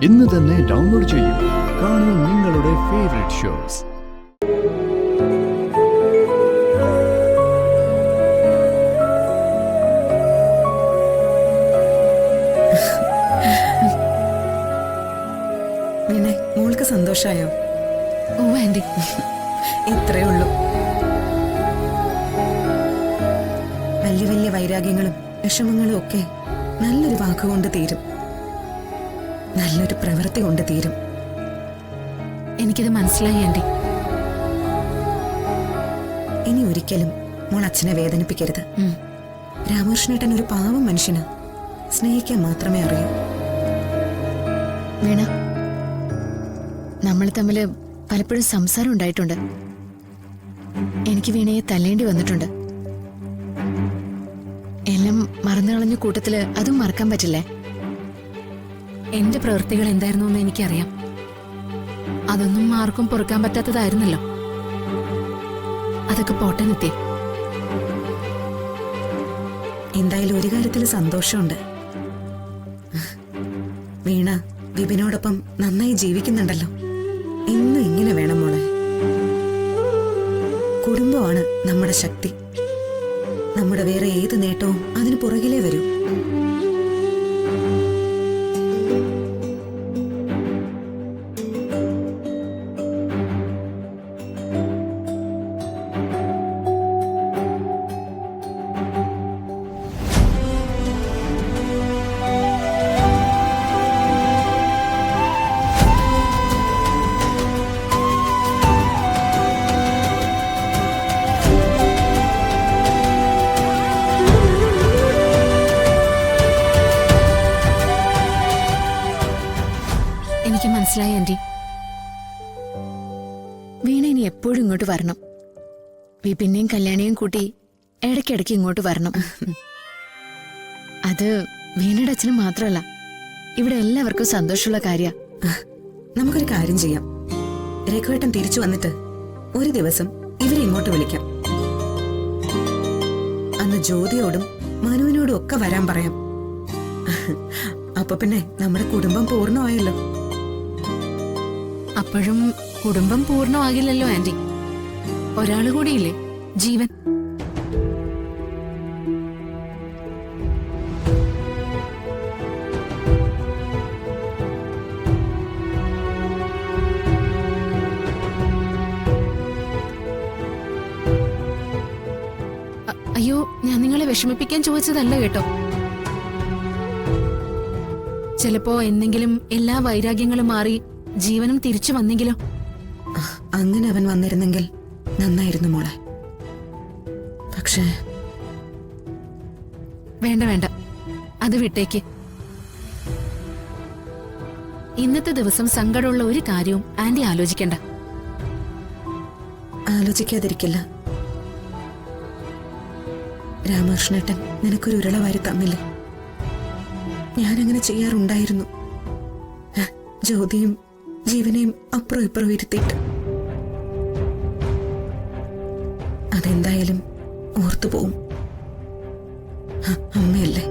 ഇന്ന് തന്നെ ഡൗൺലോഡ് ചെയ്യൂ. കാണൂ നിങ്ങളുടെ ഫേവറേറ്റ് ഷോസ്. പിന്നെ മോൾക്ക് സന്തോഷായോ? ഓ ആന്റി, ഇത്രേ ഉള്ളൂ. വലിയ വലിയ വൈരാഗ്യങ്ങളും വിഷമങ്ങളും ഒക്കെ നല്ലൊരു വാക്കുകൊണ്ട് തീരും, നല്ലൊരു പ്രവൃത്തി കൊണ്ട് തീരും. എനിക്കത് മനസ്സിലായി ആന്റി. ഇനി ഒരിക്കലും മോൾ അച്ഛനെ വേദനിപ്പിക്കരുത്. രാമകൃഷ്ണേട്ടൻ ഒരു പാവം മനുഷ്യന്, സ്നേഹിക്കാൻ മാത്രമേ അറിയൂ. വീണ, നമ്മൾ തമ്മിൽ പലപ്പോഴും സംസാരം ഉണ്ടായിട്ടുണ്ട്. എനിക്ക് വീണയെ തല്ലേണ്ടി വന്നിട്ടുണ്ട്. എല്ലാം മറന്നു കളഞ്ഞ കൂട്ടത്തില് അതും മറക്കാൻ പറ്റില്ലേ? എന്റെ പ്രവൃത്തികൾ എന്തായിരുന്നു എന്ന് എനിക്കറിയാം. അതൊന്നും ആർക്കും പൊറുക്കാൻ പറ്റാത്തതായിരുന്നല്ലോ. അതൊക്കെ പോട്ടെ നിത്യം. എന്തായാലും ഒരു കാര്യത്തിൽ സന്തോഷമുണ്ട്. വീണ വിപിനോടൊപ്പം നന്നായി ജീവിക്കുന്നുണ്ടല്ലോ. ഇന്നും ഇങ്ങനെ വേണം മോളെ. കുടുംബമാണ് നമ്മുടെ ശക്തി. നമ്മുടെ വേറെ ഏത് നേട്ടവും അതിന് പുറകിലേ വരൂ. എനിക്ക് മനസ്സിലായി ആന്റി. വീണ ഇനി എപ്പോഴും ഇങ്ങോട്ട് വരണം. വിപിനെയും കല്യാണിയും കൂട്ടി ഇടയ്ക്കിടയ്ക്ക് ഇങ്ങോട്ട് വരണം. അത് വീണയുടെ അച്ഛന് മാത്രമല്ല, ഇവിടെ എല്ലാവർക്കും സന്തോഷമുള്ള കാര്യ. നമുക്കൊരു കാര്യം ചെയ്യാം. രഘുവേട്ടൻ തിരിച്ചു വന്നിട്ട് ഒരു ദിവസം ഇവരെ ഇങ്ങോട്ട് വിളിക്കാം. അന്ന് ജ്യോതിയോടും മനുവിനോടും ഒക്കെ വരാൻ പറയാം. അപ്പൊ പിന്നെ നമ്മുടെ കുടുംബം പൂർണ്ണമായല്ലോ. അപ്പോഴും കുടുംബം പൂർണ്ണമാകില്ലല്ലോ ആന്റി. ഒരാള് കൂടിയില്ലേ, ജീവൻ. അയ്യോ, ഞാൻ നിങ്ങളെ വിഷമിപ്പിക്കാൻ ചോദിച്ചതല്ല കേട്ടോ. ചിലപ്പോ എന്തെങ്കിലും എല്ലാ വൈരാഗ്യങ്ങളും മാറി ജീവനും തിരിച്ചു വന്നെങ്കിലോ? അങ്ങനെ അവൻ വന്നിരുന്നെങ്കിൽ നന്നായിരുന്നു മോളെ. പക്ഷേ വേണ്ട വേണ്ട, അത് വിട്ടേക്ക്. ഇന്നത്തെ ദിവസം സങ്കടമുള്ള ഒരു കാര്യവും ആന്റി ആലോചിക്കണ്ട. ആലോചിക്കാതിരിക്കില്ല. രാമകൃഷ്ണേട്ടൻ നിനക്കൊരു ഉരുള വാരി തന്നില്ലേ? ഞാനങ്ങനെ ചെയ്യാറുണ്ടായിരുന്നു. ജ്യോതിയും ജീവനെയും അപ്പുറം ഇപ്പുറം ഇരുത്തിയിട്ട്. അതെന്തായാലും ഓർത്തുപോകും. അമ്മയല്ലേ.